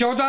14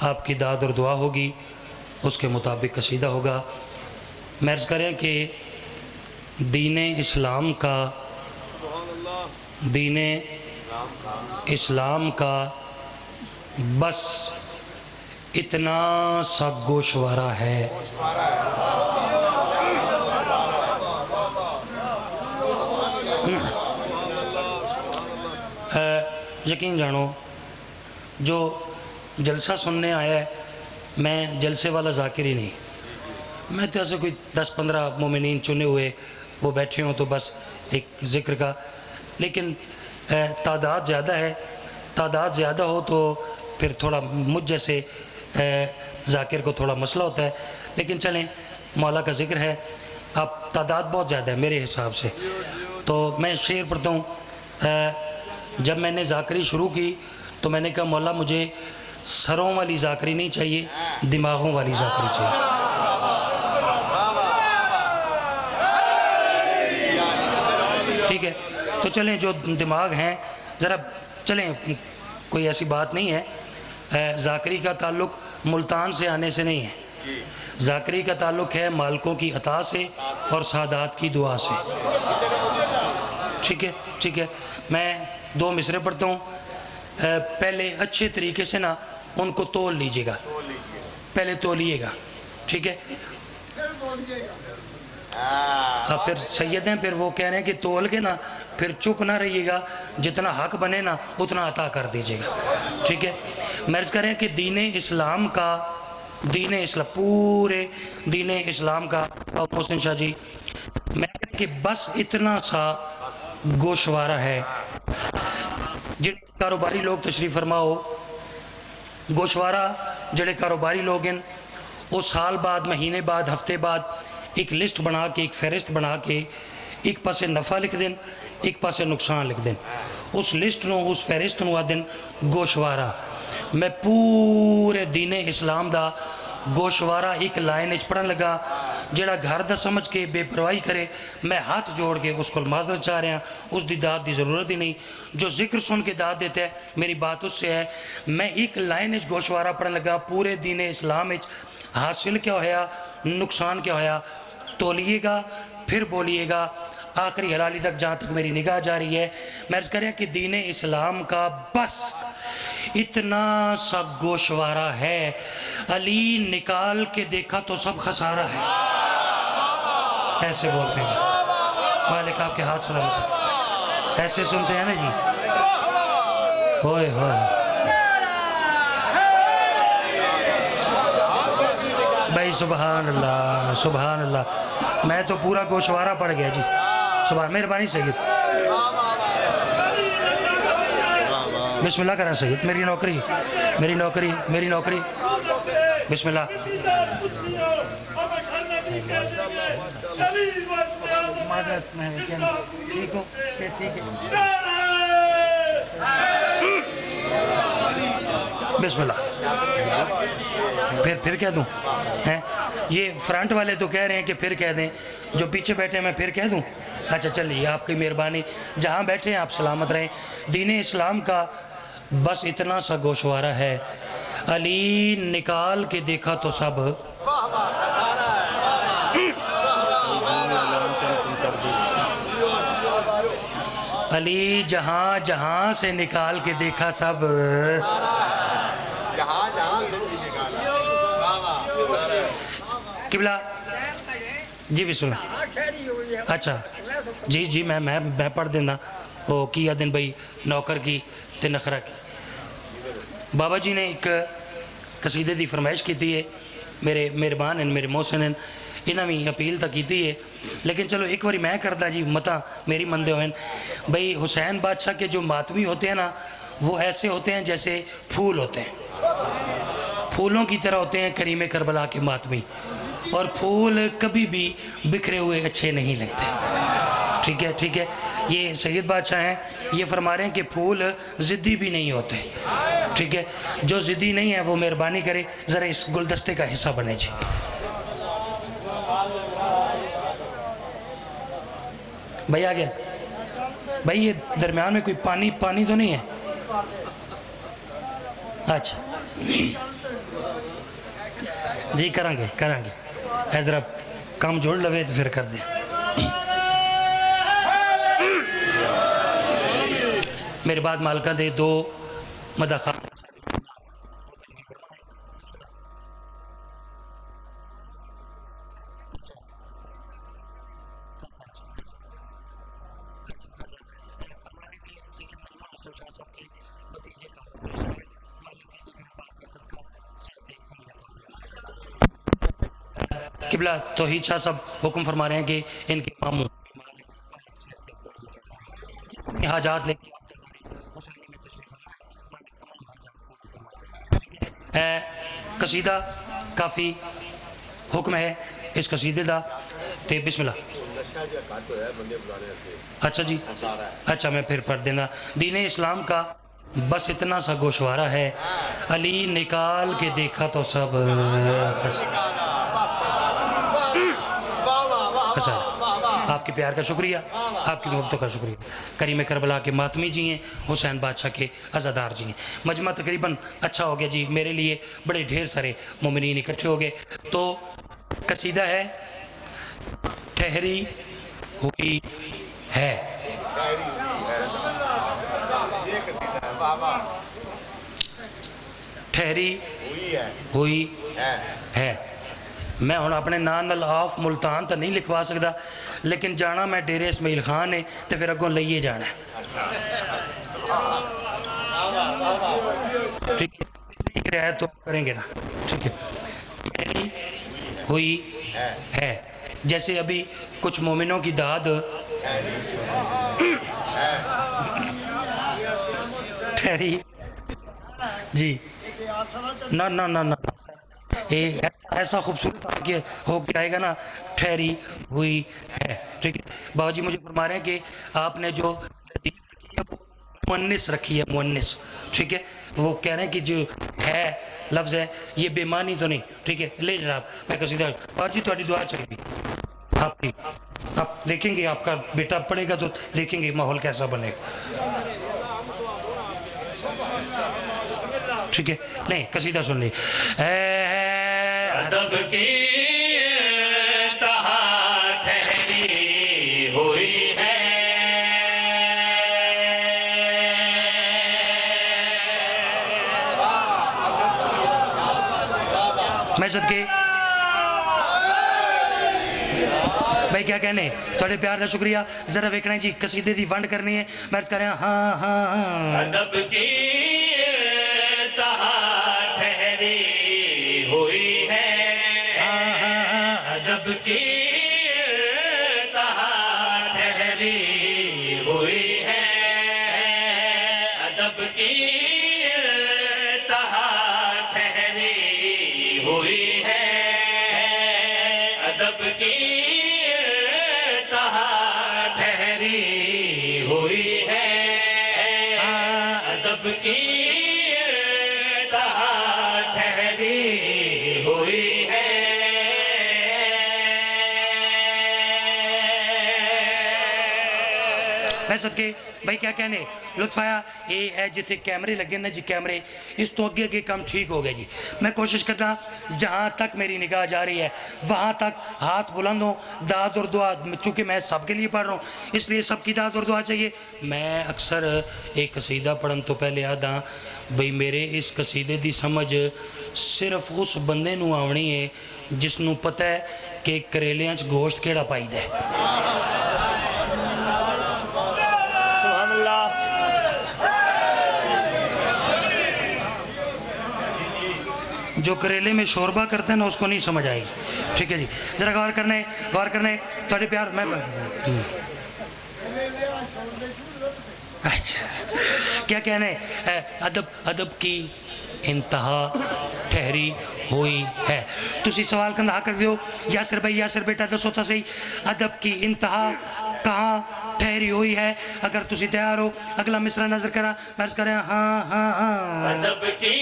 آپ کی داد اور دعا ہوگی، اس کے مطابق قصیدہ ہوگا۔ میں عرض کریں کہ دین اسلام کا بس اتنا سا گوشوارہ ہے، یقین جانو جو جلسہ سننے آیا ہے، میں جلسے والا ذاکر ہی نہیں، میں تو ایسے کوئی 10-15 مومنین چنے ہوئے وہ بیٹھے ہوں تو بس ایک ذکر کا، لیکن تعداد زیادہ ہے، تعداد زیادہ ہو تو پھر تھوڑا مجھ جیسے ذاکر کو تھوڑا مسئلہ ہوتا ہے، لیکن چلیں مولا کا ذکر ہے، اب تعداد بہت زیادہ ہے میرے حساب سے، تو میں شعر پڑھتا ہوں۔ جب میں نے ذاکری شروع کی تو میں نے کہا مولا مجھے سروں والی ذاکری نہیں چاہیے، دماغوں والی ذاکری چاہیے۔ ٹھیک ہے، تو چلیں جو دماغ ہیں ذرا چلیں، کوئی ایسی بات نہیں ہے، ذاکری کا تعلق ملتان سے آنے سے نہیں ہے، ذاکری کا تعلق ہے مالکوں کی عطا سے اور سادات کی دعا سے۔ ٹھیک ہے ٹھیک ہے، میں 2 مصرے پڑھتا ہوں، پہلے اچھے طریقے سے نا ان کو تول لیجئے گا، پہلے تولیے گا، ٹھیک ہے؟ پھر سید ہیں، پھر وہ کہہ رہے ہیں کہ تول کے نا پھر چپ نہ رہیے گا، جتنا حق بنے نا اتنا عطا کر دیجئے گا، ٹھیک ہے؟ میں عرض کریں کہ دین اسلام کا، پورے دین اسلام کا، محسن شاہ جی میں کہتا کہ بس اتنا سا گوشوارہ ہے۔ جن کاروباری لوگ تشریف فرماؤ، گوشوارہ جڑے کاروباری لوگ ہیں وہ سال بعد، مہینے بعد، ہفتے بعد ایک لسٹ بنا کے، ایک فہرست بنا کے ایک پاسے نفع لکھ دیں، ایک پاسے نقصان لکھ دیں، اس لسٹ نو، اس فہرست نو آدن گوشوارہ۔ میں پورے دین اسلام دا گوشوارہ ایک لائن اچ پڑھن لگا، جڑا گھر دا سمجھ کے بے پرواہی کرے میں ہاتھ جوڑ کے اس کو معذرت چاہ رہا ہوں، اس دی داد دی ضرورت ہی نہیں، جو ذکر سن کے داد دیتا ہے میری بات اس سے ہے۔ میں ایک لائن اچ گوشوارہ پڑھن لگا، پورے دین اسلام اچ حاصل کیا ہویا، نقصان کیا ہویا، تولیے گا پھر بولیے گا، آخری حلالی تک جہاں تک میری نگاہ جا رہی ہے۔ میں عرض کریں کہ دین اسلام کا بس اتنا سا گوشوارہ ہے، علی نکال کے دیکھا تو سب خسارہ ہے، ایسے بولتے ہیں مالک آپ کے ہاتھ سلامت ہے، ایسے سنتے ہیں نا جی، ہوئے ہوئے بھائی، سبحان اللہ سبحان اللہ، میں تو پورا گوشوارہ پڑ گیا جی، سبحان، مہربانی سید، بسم اللہ کریں سید، میری نوکری میری نوکری میری نوکری، بسم اللہ۔ بسم اللہ، پھر کہہ دوں، یہ فرنٹ والے تو کہہ رہے ہیں کہ پھر کہہ دیں، جو پیچھے بیٹھے ہیں میں پھر کہہ دوں؟ اچھا چلیے، آپ کی مہربانی، جہاں بیٹھے ہیں آپ سلامت رہیں۔ دین اسلام کا بس اتنا سا گوشوارہ ہے، علی نکال کے دیکھا تو سب، علی جہاں جہاں سے نکال کے دیکھا سب، قبلہ جی بسم اللہ۔ اچھا جی جی، میں پڑھ دینا، وہ کیا دن بھائی نوکر کی تے نخرہ کی۔ بابا جی نے ایک قصیدے دی فرمائش کی تھی ہے، میرے مہربان ہیں، میرے محسن ہیں، انہاں بھی اپیل تک کی تھی ہے، لیکن چلو ایک باری میں کردہ جی، متا میری مندے ہوئے ہیں بھائی۔ حسین بادشاہ کے جو ماتمی ہوتے ہیں نا، وہ ایسے ہوتے ہیں جیسے پھول ہوتے ہیں، پھولوں کی طرح ہوتے ہیں کریم کربلا کے ماتمی، اور پھول کبھی بھی بکھرے ہوئے اچھے نہیں لگتے، ٹھیک ہے ٹھیک ہے۔ یہ سید بادشاہ ہیں، یہ فرما رہے ہیں کہ پھول ضدی بھی نہیں ہوتے، ٹھیک ہے، جو ضدی نہیں ہے وہ مہربانی کرے ذرا اس گلدستے کا حصہ بنے جی۔ بھائی آ گیا بھائی، یہ درمیان میں کوئی پانی تو نہیں ہے؟ اچھا جی کریں گے اے ذرا کام جوڑ لوے تو پھر کر دیں. میرے بعد مالکہ دے دو مداخلہ قبلہ توحید شاہ صاحب حکم فرما رہے ہیں کہ ان کے ماموں حاجات لے قصیدہ کافی حکم ہے اس قصیدے دا تے بسم اللہ. اچھا جی اچھا میں پھر پڑھ دینا. دین اسلام کا بس اتنا سا گوشوارہ ہے علی نکال کے دیکھا تو سب. اچھا آپ کے پیار کا شکریہ, آپ کی محبتوں کا شکریہ. کریم کربلا کے ماتمی جی ہیں, حسین بادشاہ کے عزادار جی ہیں. مجمع تقریباً اچھا ہو گیا جی, میرے لیے بڑے ڈھیر سارے مومنین اکٹھے ہو گئے. تو قصیدہ ہے ٹھہری ہوئی ہے. ٹھہری ہوئی ہے. میں ہوں اپنے نام نال آف ملتان تو نہیں لکھوا سکتا, لیکن جانا میں ڈیرے اسماعیل خان ہے تو پھر اگوں لئیے جانا ہے. ٹھیک ہے تو کریں گے نا. ٹھیک ہے ٹھہری ہوئی ہے. جیسے ابھی کچھ مومنوں کی داد ٹھہری جی نہ نہ نہ نہ ایسا خوبصورت ہو کے آئے گا نا, ٹھہری ہوئی ہے. ٹھیک ہے بابا جی مجھے فرما رہے ہیں کہ آپ نے جو مونس رکھی ہے, مونس, ٹھیک ہے وہ کہہ رہے ہیں کہ جو ہے لفظ ہے یہ بے معنی تو نہیں. ٹھیک ہے لے جناب میں قصیدہ. بابا جی تھوڑی دعا چلے گی آپ کی, آپ دیکھیں گے آپ کا بیٹا پڑھے گا تو دیکھیں گے ماحول کیسا بنے گا. ٹھیک ہے نہیں قصیدہ سن لی. ادب کی انتہا ٹھہری ہوئی ہے. میں صدقے بھائی کیا کہنے تھوڑے پیار کا شکریہ. ذرا ویکھنا جی قصیدے دی ونڈ کرنی ہے. میں کہہ رہا ہاں ہاں ہاں. ادب کی ہوئی ہے. ادب کی انتہا ٹھہری ہوئی ہے. ادب کی انتہا ٹھہری ہوئی ہے. ادب کی انتہا ٹھہری ہوئی ہے. ادب کی صدقے بھائی کیا کہنے لطف آیا. یہ ہے جتنے کیمرے لگے نا جی, کیمرے اس تو اگے اگے کام ٹھیک ہو گیا جی. میں کوشش کرتا جہاں تک میری نگاہ جا رہی ہے وہاں تک ہاتھ بلند ہوں, داد اور دعا, چونکہ میں سب کے لیے پڑھ رہا ہوں اس لیے سب کی داد اور دعا چاہیے. میں اکثر ایک قصیدہ پڑھن تو پہلے آدھا بھئی میرے اس قصیدے دی سمجھ صرف اس بندے نو آونی ہے جس نو پتہ ہے کہ کریلیاں چ گوشت کیڑا پائی دے. جو کریلے میں شوربہ کرتے ہیں نا اس کو نہیں سمجھ آئے گی. ٹھیک ہے جی ذرا غور کرنے تھوڑے پیار. میں اچھا کیا کہنے ادب کی انتہا ٹھہری ہوئی ہے. تسی سوال کرنا حق کر دیو. یاسر بھائی یاسر بیٹا دسو تو صحیح ادب کی انتہا کہاں ٹھہری ہوئی ہے. اگر تسی تیار ہو اگلا مصرع نظر کرا مرض کریں. ہاں ہاں ہاں. ادب کی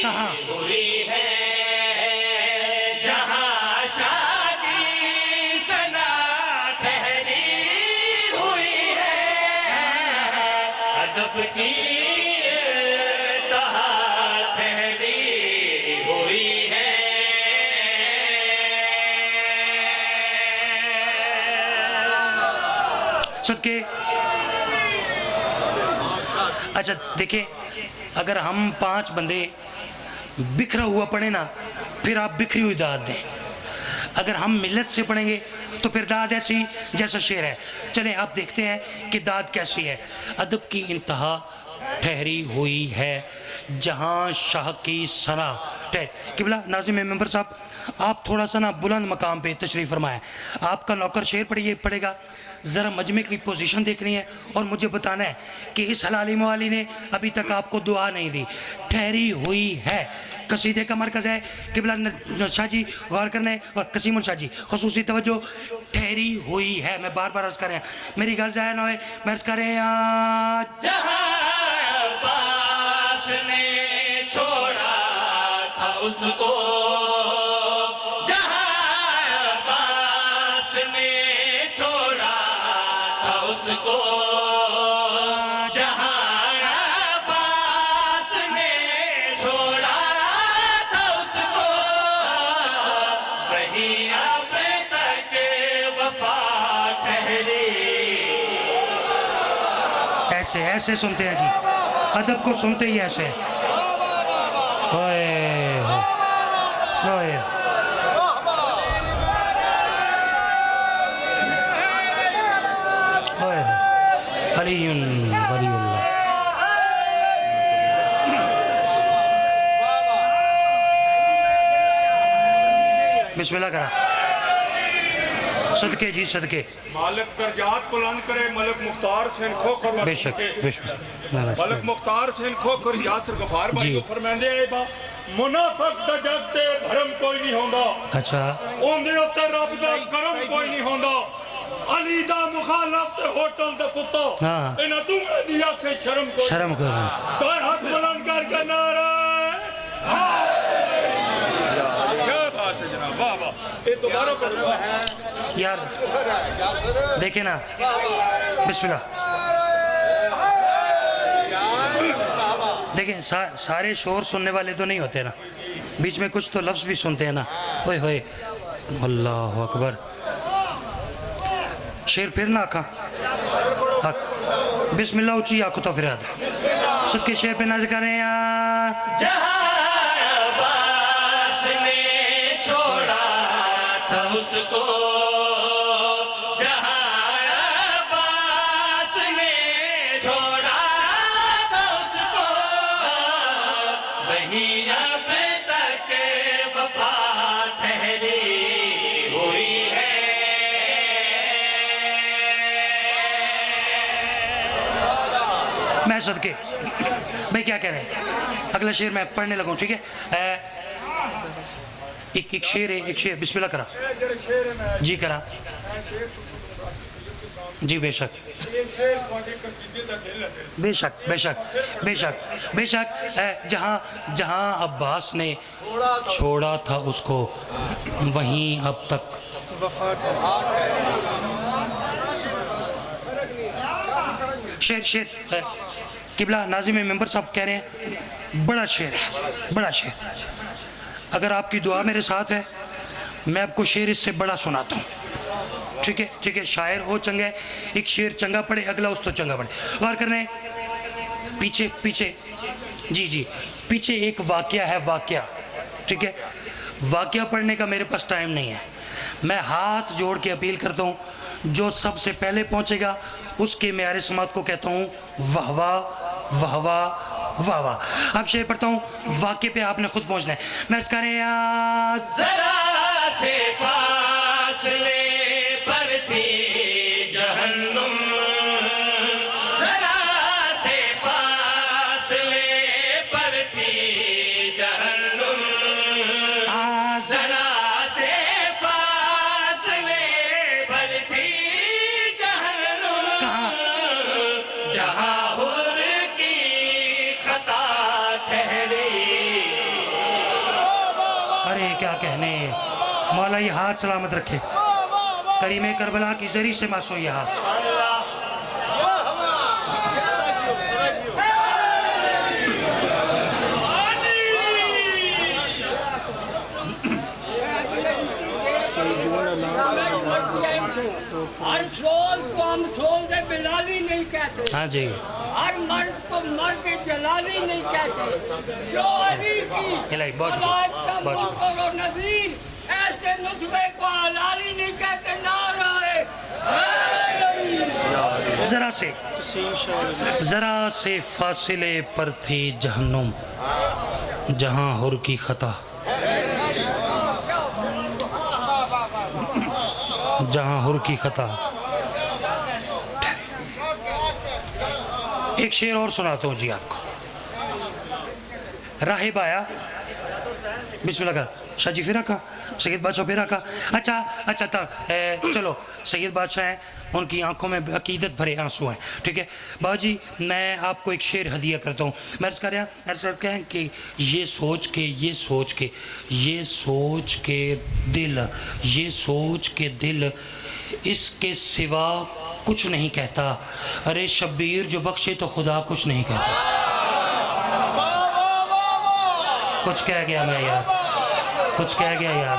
کہاں ہوئی ہے جہاں شادی سنا ٹھہری ہوئی ہے ادب کی انتہا ٹھہری ہوئی ہے صدقے اچھا دیکھیں اگر ہم 5 بندے بکھرا ہوا پڑھیں نا پھر آپ بکھری ہوئی داد دیں اگر ہم ملت سے پڑھیں گے تو پھر داد ایسی جیسا شعر ہے چلیں آپ دیکھتے ہیں کہ داد کیسی ہے ادب کی انتہا ٹھہری ہوئی ہے جہاں شاہ کی ثنا قبلہ ناظم ممبر صاحب آپ تھوڑا سا نا بلند مقام پہ تشریف فرمائیں آپ کا نوکر شعر پڑھے گا ذرا مجمع کی پوزیشن دیکھنی ہے اور مجھے بتانا ہے کہ اس حلالی موالی نے ابھی تک آپ کو دعا نہیں دی ٹھہری ہوئی ہے قصیدے کا مرکز ہے قبلہ شاہ جی غور کرنے اور قسیم الشاہ جی خصوصی توجہ ٹھہری ہوئی ہے میں بار بار عرض کر رہے ہیں میری گل ضائع نہ ہوئے میں عرض کر رہے ہیں جہاں عباس نے چھوڑا تھا اس کو جہاں عباس نے چھوڑا تھا اس کو جہاں عباس نے چھوڑا تھا اس کو وہی اب تک وفا ٹھہری ایسے سنتے ہیں جی ادب کو سنتے ہی ایسے علی ولی اللہ بسم اللہ کرا صدقے جی صدقے مالک درجات بلند کرے ملک مختار سے ان کھو کر بے شک ملک مختار سے ان کھو کر یاسر غفار بھائی جی کو فرمیندے اے با منافق دا جگ تے بھرم کوئی نہیں ہوندا اچھا اوندے اوتے رب دا کرم کوئی نہیں ہوندا علی دا مخالف تے ہوٹل دا کتا ہاں انہاں دنگے دی آنکھیں شرم کوئی شرم کرو تو ہاتھ بلند کر کے نعرہ کیا بات ہے جناب واہ واہ یہ دوبارہ کرو یار دیکھیں نا بسم اللہ دیکھیں سارے شور سننے والے تو نہیں ہوتے نا بیچ میں کچھ تو لفظ بھی سنتے ہیں نا ہوئے ہوئے اللہ اکبر شیر پھر نہ آکھا بسم اللہ اچھی آکھو تو پھر آدھا صدقے شیر پہ نازل کریں یا جہاں عباس نے چھوڑا تھا اس کو جہاں عباس نے چھوڑا تھا اس کو وہی اب تک وفا ٹھہری ہوئی ہے میں صدقے بھائی کیا کہہ رہے ہیں اگلا شعر میں پڑھنے لگوں ٹھیک ہے ایک شعر ہے ایک شعر بسم اللہ کرا جی کرا جی بے شک بے شک بے شک بے شک بے شک جہاں عباس نے چھوڑا تھا اس کو وہیں اب تک شعر قبلہ ناظم ممبر صاحب کہہ رہے ہیں بڑا شعر ہے بڑا شعر اگر آپ کی دعا میرے ساتھ ہے میں آپ کو شعر اس سے بڑا سناتا ہوں ٹھیک ہے شاعر ہو چنگا ہے ایک شعر چنگا پڑے اگلا اس تو چنگا پڑے غور کرنے پیچھے جی پیچھے ایک واقعہ ہے واقعہ ٹھیک ہے واقعہ پڑھنے کا میرے پاس ٹائم نہیں ہے میں ہاتھ جوڑ کے اپیل کرتا ہوں جو سب سے پہلے پہنچے گا اس کے معیار سماعت کو کہتا ہوں واہ واہ واہ واہ واہ واہ اب شعر پڑھتا ہوں واقعے پہ آپ نے خود پہنچنا ہے میں اس کریں ذرا سے فاصلے پر تھی جہنم ذرا سے فاصلے پر تھی جہنم ذرا سے فاصلے پر تھی جہنم جہاں حر کی خطا ٹھہری ارے کیا کہنے، مولا یہ ہاتھ سلامت رکھے، کریم کربلا کی زری سے ماسو یہ ہاتھ. ہر سول کو ہم سول سے بلالی نہیں کہتے، ہاں جی، ہر مرد کو مرد جلالی نہیں کہتے. جو علی کی الہی بہت اولاد کا شکریہ، بہت شکریہ. موقع و نظیر، ایسے نطفے کو حلالی نہیں کہتے. نعرہ حیدری. ذرا سے فاصلے پر تھی جہنم، جہاں حر کی خطا، جہاں حر کی خطا. ایک شعر اور سناتا ہوں جی آپ کو. راہب آیا، بسم اللہ کر، شاہ جی پھر رکھا، سید بادشاہ پھر رکھا. اچھا چلو، سید بادشاہ ہیں، ان کی آنکھوں میں عقیدت بھرے آنسو ہیں، ٹھیک ہے بابا جی. میں آپ کو ایک شعر ہدیہ کرتا ہوں. میں عرض کر رہا ہوں کہ یہ سوچ کے دل اس کے سوا کچھ نہیں کہتا. ارے شبیر جو بخشے تو خدا کچھ نہیں کہتا. کچھ کہہ گیا میں یار، کچھ کہہ گیا یار.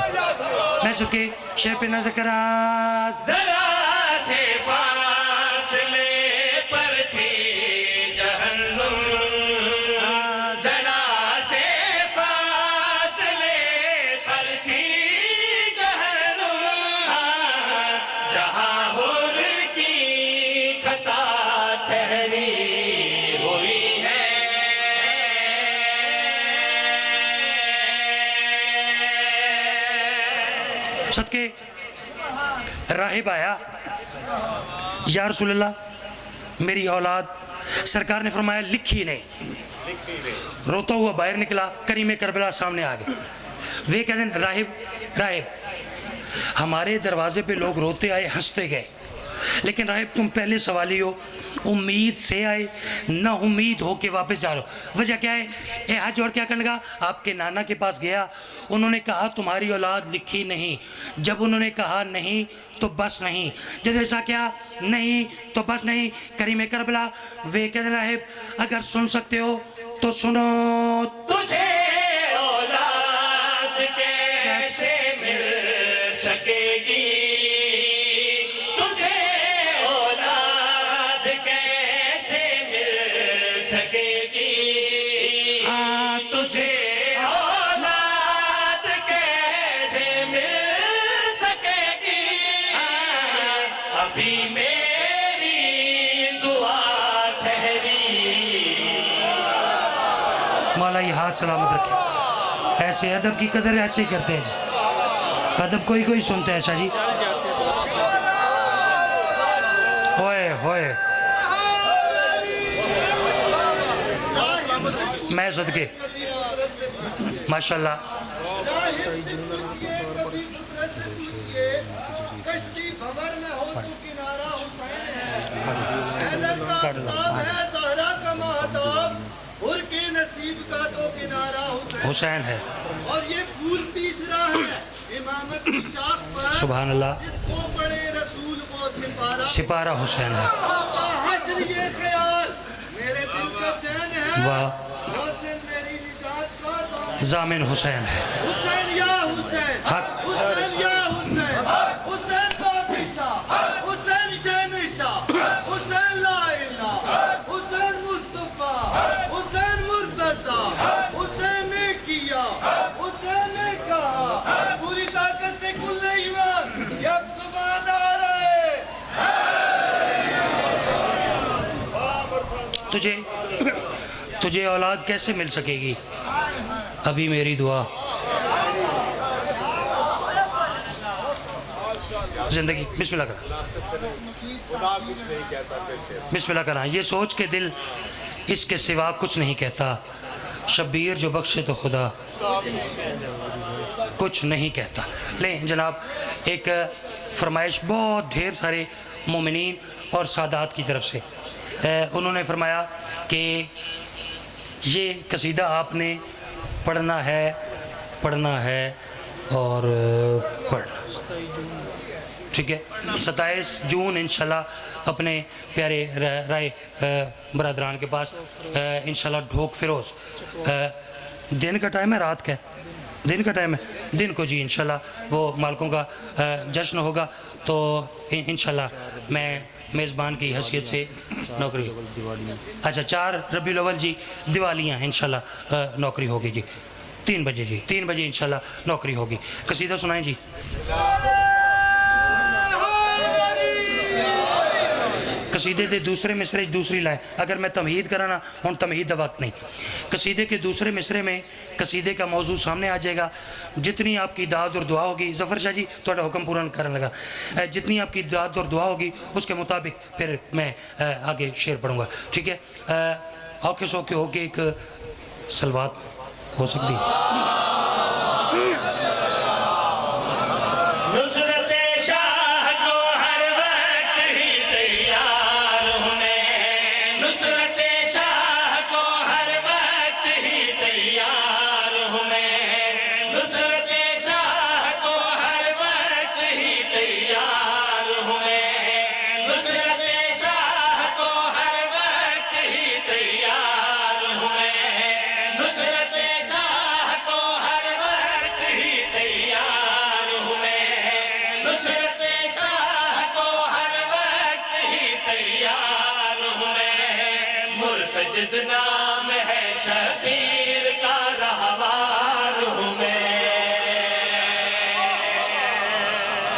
میں سب کے شعر پہ نظر کرا. ذرا سے فاصلے پر تھی جہنم، ذرا سے فاصلے پر تھی جہنم، جہاں حر کی خطا ٹھہری ہوئی ہے. صدقے راہب آیا، یا رسول اللہ میری اولاد. سرکار نے فرمایا لکھی نہیں. روتا ہوا باہر نکلا، کریم کربلا سامنے آ گئے. وہ کہتے ہیں راہب ہمارے دروازے پہ لوگ روتے آئے، ہنستے گئے، لیکن راہب تم پہلے سوالی ہو، امید سے آئے، نہ امید ہو کے واپس جا رہے ہو. وجہ کیا ہے؟ اے حج اور کیا کرنے لگا؟ آپ کے نانا کے پاس گیا، انہوں نے کہا تمہاری اولاد لکھی نہیں. جب انہوں نے کہا نہیں تو بس نہیں. جب ایسا کیا نہیں تو بس نہیں. کریم کربلا وہ کہتے ہیں راہب اگر سن سکتے ہو تو سنو. تجھے اولاد کیسے مل سکے گی، تجھے اولاد کیسے مل سکے گی، تجھے اولاد کیسے مل سکے گی. ابھی میری دعا ٹھہری. مولا یہ ہاتھ سلامت رکھے. ایسے ادب کی قدر ایسے ہی کرتے ہیں جی. ادب کوئی سنتا ہے شاہ جی. ہوئے میں صدقے ماشاءاللہ. حسین ہے، اور یہ پھول تیسرا ہے امامت کی شاخ پر، سبحان اللہ. جس کو پڑے رسول کو سپارہ. سپارہ حسین ہے. حجر یہ خیال میرے دل کا چین ہے، واہ. حسین میری نجات کا دام. ضامن حسین ہے. حسین یا حسین، حق. حسین یا حسین، حسین بادشاہ، حسین شہنشاہ، حسین لا الہ، حسین مصطفیٰ، حسین مرتضیٰ، حسین نے کیا، حسین نے کہا، پوری طاقت سے کل ایمان یک زبان آ رہے. تجھے اولاد کیسے مل سکے گی، ابھی میری دعا. زندگی بسم اللہ کرنا، بسم اللہ کرنا. یہ سوچ کے دل اس کے سوا کچھ نہیں کہتا. شبیر جو بخشے تو خدا کچھ نہیں کہتا. لیں جناب ایک فرمائش بہت ڈھیر سارے مومنین اور سادات کی طرف سے. انہوں نے فرمایا کہ یہ قصیدہ آپ نے پڑھنا ہے پڑھنا ہے اور پڑھنا. ٹھیک ہے. 27 جون انشاءاللہ اپنے پیارے رائے برادران کے پاس انشاءاللہ ڈھوک فیروز. دن کا ٹائم ہے رات کا ہے؟ دن کا ٹائم ہے. دن کو جی انشاءاللہ وہ مالکوں کا جشن ہوگا. تو انشاءاللہ میں میزبان کی حیثیت سے نوکری. اچھا 4 ربیع الاول جی دیوالیاں انشاءاللہ نوکری ہوگی جی 3 بجے جی 3 بجے انشاءاللہ نوکری ہوگی. قصیدہ سنائیں جی. قصیدے دے دوسرے مصرے دوسری لائن اگر میں تمہید کرانا ہوں تمہید دا وقت نہیں. قصیدے کے دوسرے مصرے میں قصیدے کا موضوع سامنے آ جائے گا. جتنی آپ کی داد اور دعا ہوگی ظفر شاہ جی تھوڑا حکم پورا کرنے لگا. جتنی آپ کی داد اور دعا ہوگی اس کے مطابق پھر میں آگے شعر پڑھوں گا. ٹھیک ہے. اوکے سوکے ہو کے ایک سلوات ہو سکتی. نصرت شاہ کو ہر وقت ہی تیار ہوں میں. نصرت شاہ کو ہر وقت ہی تیار ہوں میں. نصرت شاہ کو ہر وقت ہی تیار ہوں میں. نصرت شاہ کو ہر وقت ہی تیار ہوں میں. نصرت شاہ کو ہر وقت ہی تیار ہوں میں. نصرت شاہ کو ہر وقت ہی تیار ہوں میں. مرتجز نام ہے شبیر کا رہوار ہوں میں.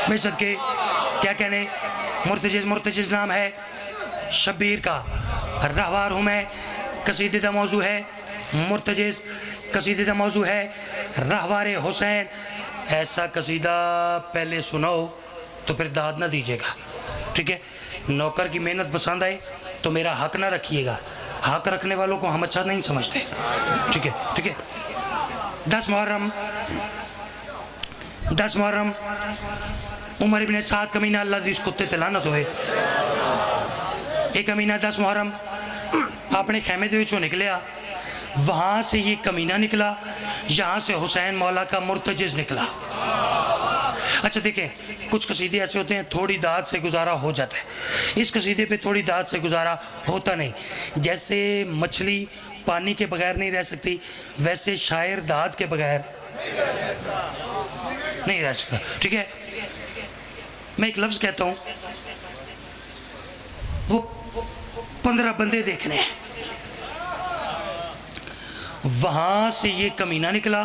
بے صدقے کیا کہنے. مرتجز نام ہے شبیر کا رہوار ہوں میں. قصیدے کا موضوع ہے مرتجز. قصیدے کا موضوع ہے رہوار حسین. ایسا قصیدہ پہلے سناؤ تو پھر داد نہ دیجیے گا. ٹھیک ہے. نوکر کی محنت پسند آئے تو میرا حق نہ رکھیے گا. حق رکھنے والوں کو ہم اچھا نہیں سمجھتے. ٹھیک ہے. ٹھیک ہے. 10 محرم عمر ابن سعد کمینہ اللہ دی اس کتے تے لعنت ہوئے. ایک کمینہ 10 محرم اپنے خیمے دے وچوں نکلیا. وہاں سے یہ کمینہ نکلا. یہاں سے حسین مولا کا مرتجز نکلا. اچھا دیکھیں کچھ قصیدے ایسے ہوتے ہیں تھوڑی داد سے گزارا ہو جاتا ہے. اس قصیدے پہ تھوڑی داد سے گزارا ہوتا نہیں. جیسے مچھلی پانی کے بغیر نہیں رہ سکتی ویسے شاعر داد کے بغیر نہیں رہ سکتا. ٹھیک ہے. میں ایک لفظ کہتا ہوں وہ 15 بندے دیکھنے ہیں. وہاں سے یہ کمینہ نکلا.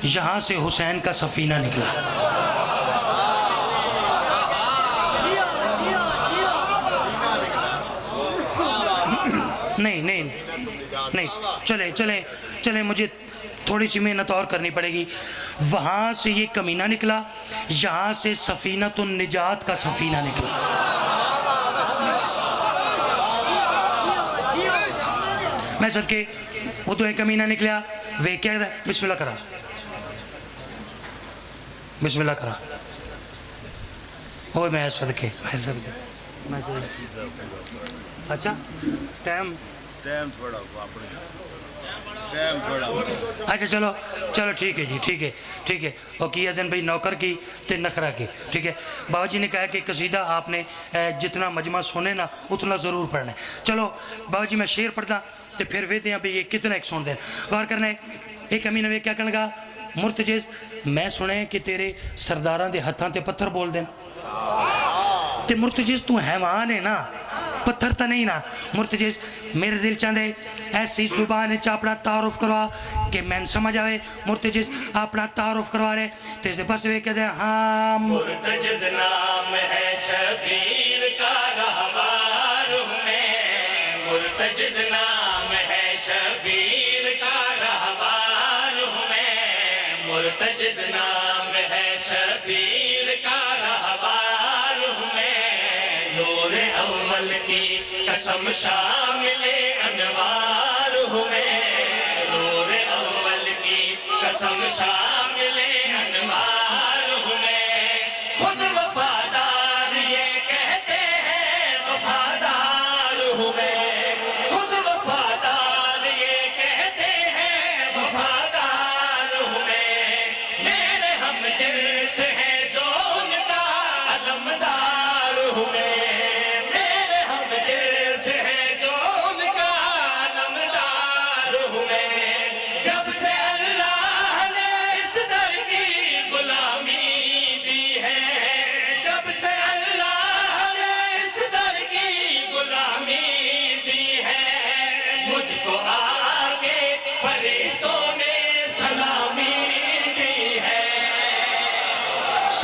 یہاں سے حسین کا سفینہ نکلا. نہیں چلیں مجھے تھوڑی سی محنت اور کرنی پڑے گی. وہاں سے یہ کمینہ نکلا. یہاں سے سفینۃ النجات کا سفینہ نکلا. میں صدقے وہ تو ایک کمینہ نکلا. وہ کیا ہے بسم اللہ کرا. بسم اللہ کرا. وہ میں صدقے اچھا ٹائم اچھا چلو ٹھیک ہے جی ٹھیک ہے. اور کیا دن بھائی نوکر کی تے نخرہ کی. ٹھیک ہے. بابا جی نے کہا کہ قصیدہ آپ نے جتنا مجمع سنے نا اتنا ضرور پڑھنا ہے. چلو بابا جی میں شعر پڑھتا تو پھر ویدے ہیں بھئی یہ کتنا ایک سن دیں. غور کرنا ہے. ایک امین وے کیا کہنے لگا مرتجز میں سنے کہ تیرے سرداراں دے ہتھاں تے پتھر بول دیں. تے مرتجز تو حیوان ہے نا پتھر تا نہیں نا. مرتجز میرے دل چاندے ایسی زبان اپنا تعارف کروا کہ میں سمجھ آئے. مرتجز اپنا تعارف کروا رہے تیسے بس وہ کہتے ہیں ہاں مرتجز نام ہے شبیر کا رہوار ہوں میں. مرتجز نام ہے شبیر کا رہوار ہوں میں. مرتجز نام ہے شبیر کا رہوار ہوں میں. نور اول کی قسم شامل انوار ہوں میں. نور اول کی قسم شامل انوار ہوں میں. خود وفادار یہ کہتے ہیں وفادار ہوں میں. خود وفادار یہ کہتے ہیں وفادار ہوں میں.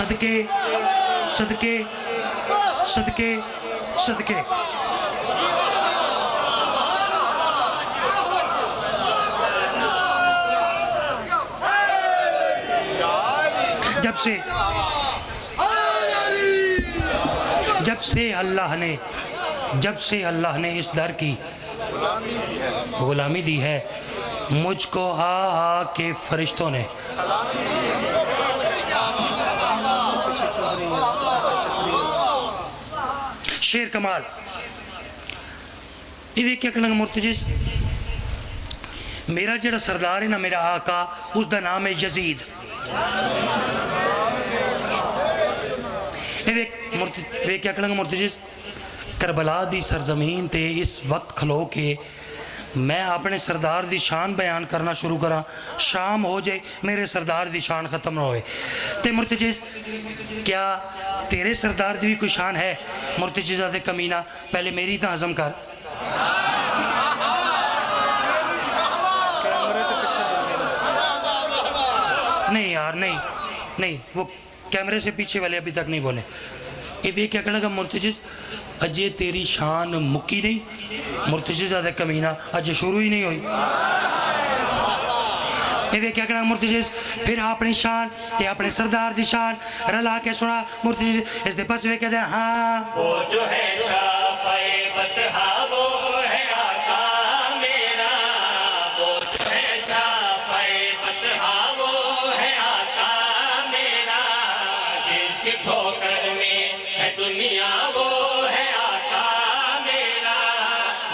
صدقے صدقے صدقے صدقے جب سے اللہ نے اس در کی غلامی دی ہے، مجھ کو آ کے فرشتوں نے شیر کمال یہ کیا کہنا مرتجز میرا جڑا سردار ہے نا میرا آقا اس دا نام ہے یزید یہ کیا کہنا مرتجز کربلا دی سرزمین تے اس وقت کھلو کے میں اپنے سردار دی شان بیان کرنا شروع کرا شام ہو جائے میرے سردار دی شان ختم نہ ہوئے تے مرتجز کیا تیرے سردار دی بھی کوئی شان ہے مرتجزہ دے کمینہ پہلے میری تا عظم کر نہیں یار نہیں وہ کیمرے سے پیچھے والے ابھی تک نہیں بولے یہ کیا کہنا گا مرتجز اجے تیری شان مکی نہیں مرتجز آدھے کمینہ اجے شروع ہی نہیں ہوئی یہ کیا کہنا مرتجز پھر اپنی شان تے اپنے سردار دی شان رلا کے سنا مرتجز اس دے پاس وہ کہتے ہیں ہاں وہ جو ہے شافع بطحا وہ ہے آقا میرا وہ جو ہے شافع بطحا وہ ہے آقا میرا جس کی ٹھوکر میں ہے دنیا وہ ہے آقا میرا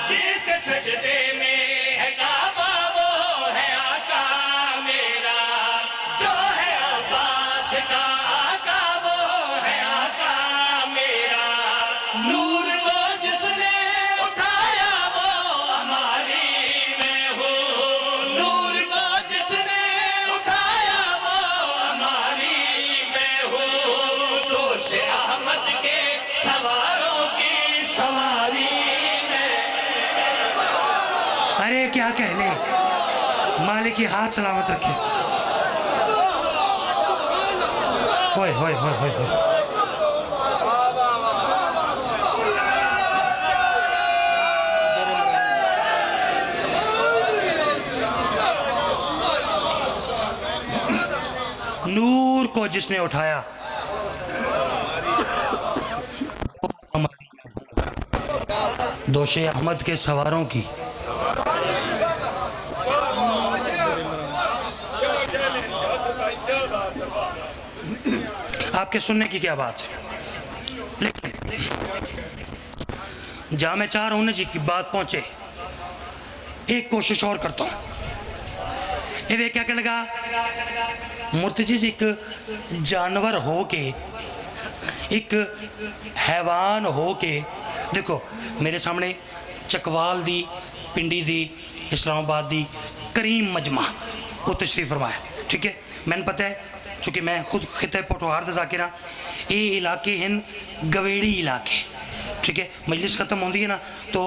جس کے سجدے میں ہے کعبہ وہ ہے آقا میرا جو ہے عباس کا آقا وہ ہے آقا میرا نور کو جس نے اٹھایا وہ ہماری میں ہوں نور کو جس نے اٹھایا وہ ہماری میں ہوں دوش احمد کے سواروں کی سواری میں ارے کیا کہنے مالک کی ہاتھ سلامت رکھے ہوئے ہوئے ہوئے ہوئے ہوئے نور کو جس نے اٹھایا دوش احمد کے سواروں کی آپ کے سننے کی کیا بات ہے لیکن جہاں میں چاہ رہا ہوں نا جی کی بات پہنچے ایک کوشش اور کرتا ہوں یہ کیا کہنے لگا مرتجز ایک جانور ہو کے ایک حیوان ہو کے دیکھو میرے سامنے چکوال دی پنڈی دی اسلام آباد دی کریم مجمع کو تشریف فرمایا ٹھیک ہے میں نے پتہ ہے چونکہ میں خود خطہ پوٹوہار دا ذاکرہ یہ علاقے ہیں گویڑی علاقے ٹھیک ہے مجلس ختم ہوندی ہے نا تو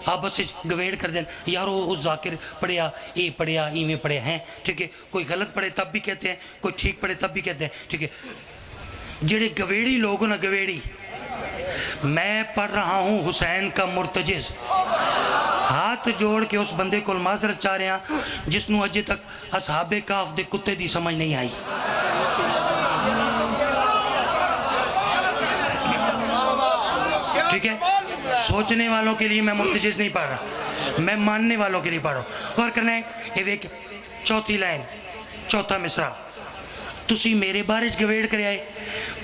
آپس سے گویڑ کر دیں یارو اس ذاکر پڑھیا اے پڑھیا ایویں پڑھے ہیں ٹھیک ہے کوئی غلط پڑھے تب بھی کہتے ہیں کوئی ٹھیک پڑھے تب بھی کہتے ہیں ٹھیک ہے جڑے گویڑی لوگ نا گویڑی میں پڑھ رہا ہوں حسین کا مرتجز ہاتھ جوڑ کے اس بندے کو معذرت چاہ رہے ہیں جس نو اجے تک اصحاب کاف دے کتے دی سمجھ نہیں آئی ٹھیک ہے سوچنے والوں کے لیے میں مرتجز نہیں پڑھ رہا میں ماننے والوں کے لیے پڑھ رہا ہوں اور کرنا ہے یہ ایک چوتھی لائن چوتھا مصرع تسی میرے بارے گویڑ کرے آئے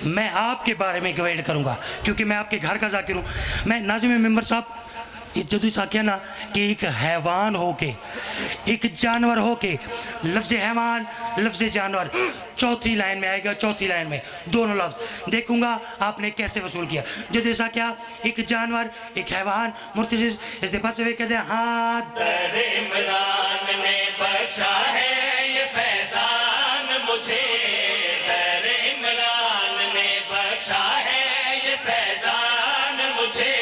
میں آپ کے بارے میں گویڑ کروں گا کیونکہ میں آپ کے گھر کا ذاکر ہوں میں ناظم ممبر صاحب جدو اس آکیا نا کہ ایک حیوان ہو کے ایک جانور ہو کے لفظ حیوان لفظ جانور چوتھی لائن میں آئے گا چوتھی لائن میں دونوں لفظ دیکھوں گا آپ نے کیسے وصول کیا جدو اس آکیا ایک جانور ایک حیوان مرتجز اس دے پاس سے کہتے ہیں ہاں در عمران نے بخشا ہے یہ فیضان مجھے در عمران نے بخشا ہے یہ فیضان مجھے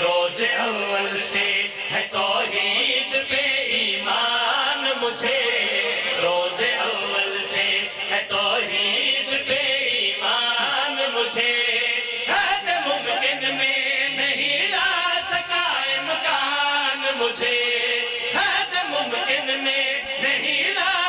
روز اول سے ہے توحید پہ ایمان مجھے روز اول سے ہے توحید پہ سے حد ممکن میں نہیں لا